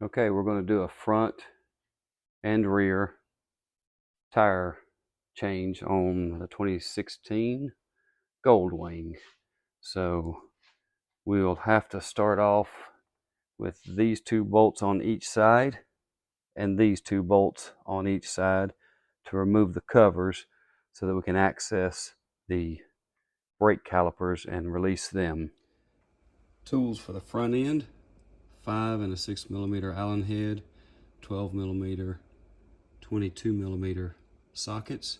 Okay, we're going to do a front and rear tire change on the 2016 Goldwing. So we'll have to start off with these two bolts on each side and these two bolts on each side to remove the covers so that we can access the brake calipers and release them. Tools for the front end: 5 and a 6mm Allen head, 12mm, 22mm sockets,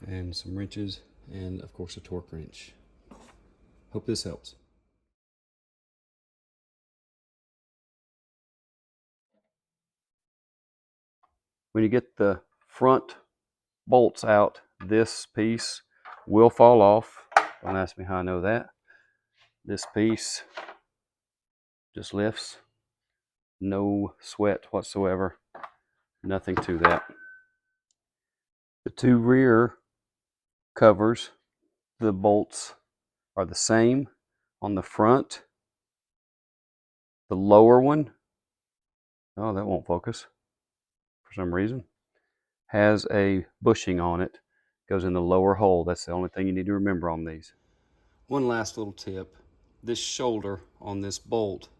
and some wrenches, and of course a torque wrench. Hope this helps. When you get the front bolts out, this piece will fall off. Don't ask me how I know that. This piece just lifts. No sweat whatsoever. Nothing to that. The two rear covers, the bolts are the same on the front. The lower one, oh, that won't focus for some reason, has a bushing on it. Goes in the lower hole. That's the only thing you need to remember on these. One last little tip: this shoulder on this bolt,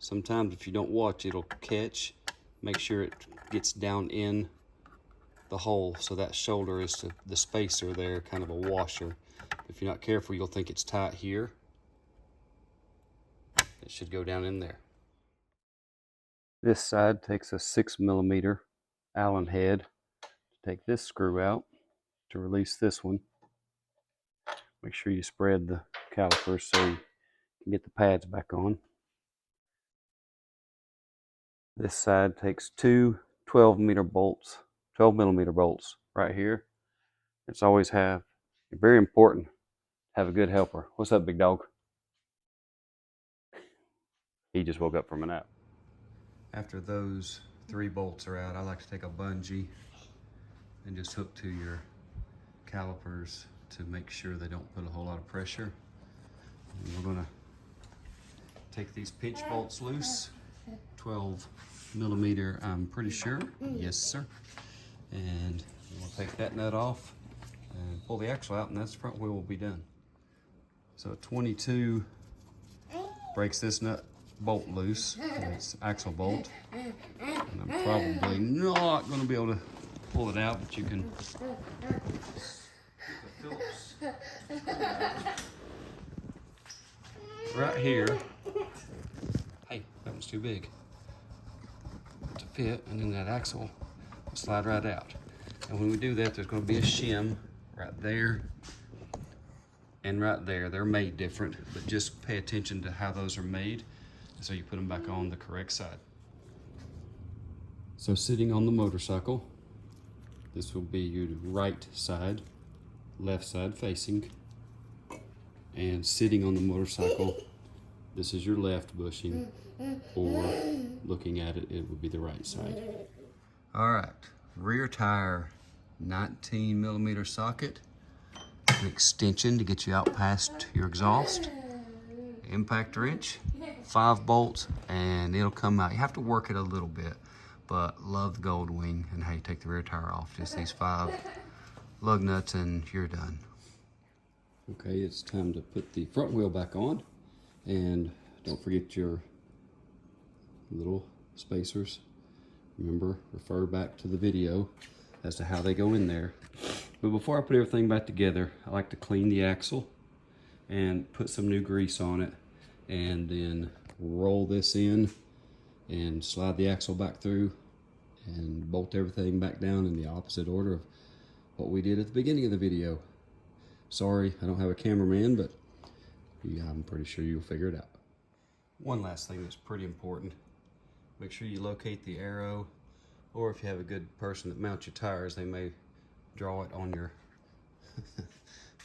sometimes if you don't watch, it'll catch. Make sure it gets down in the hole, so that shoulder is the spacer there, kind of a washer. If you're not careful, you'll think it's tight here. It should go down in there. This side takes a 6mm Allen head to take this screw out to release this one. Make sure you spread the calipers so you can get the pads back on. This side takes two 12mm bolts right here. It's always very important to have a good helper. What's up, big dog? He just woke up from a nap. After those 3 bolts are out, I like to take a bungee and just hook to your calipers to make sure they don't put a whole lot of pressure. And we're gonna take these pinch bolts loose. 12mm, I'm pretty sure. Yes, sir. And we'll take that nut off and pull the axle out, and that's the front wheel will be done. So 22 breaks this nut bolt loose. It's axle bolt. And I'm probably not going to be able to pull it out, but you can. Right here. Hey, that was too big to fit, and then that axle will slide right out. And when we do that, there's going to be a shim right there and right there. They're made different, but just pay attention to how those are made so you put them back on the correct side. So sitting on the motorcycle, this will be your right side, left side facing. And sitting on the motorcycle, this is your left bushing, or looking at it, it would be the right side. All right, rear tire, 19mm socket, an extension to get you out past your exhaust, impact wrench, 5 bolts, and it'll come out. You have to work it a little bit, but love the Goldwing and how you take the rear tire off. Just these 5 lug nuts and you're done. Okay, it's time to put the front wheel back on, and don't forget your little spacers. Remember, refer back to the video as to how they go in there. But before I put everything back together, I like to clean the axle and put some new grease on it, and then roll this in and slide the axle back through and bolt everything back down in the opposite order of what we did at the beginning of the video. Sorry, I don't have a cameraman, but yeah, I'm pretty sure you'll figure it out. One last thing that's pretty important: make sure you locate the arrow, or if you have a good person that mounts your tires, they may draw it on your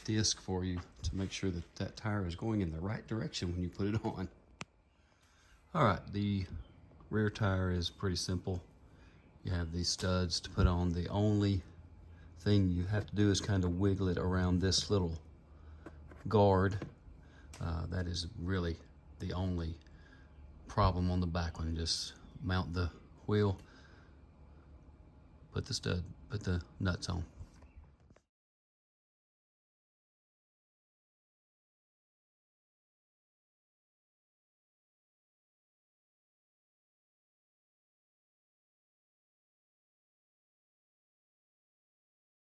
disc for you to make sure that that tire is going in the right direction when you put it on. All right, the rear tire is pretty simple. You have these studs to put on. The only thing you have to do is kind of wiggle it around this little guard. That is really the only problem on the back one. Just mount the wheel, put the nuts on.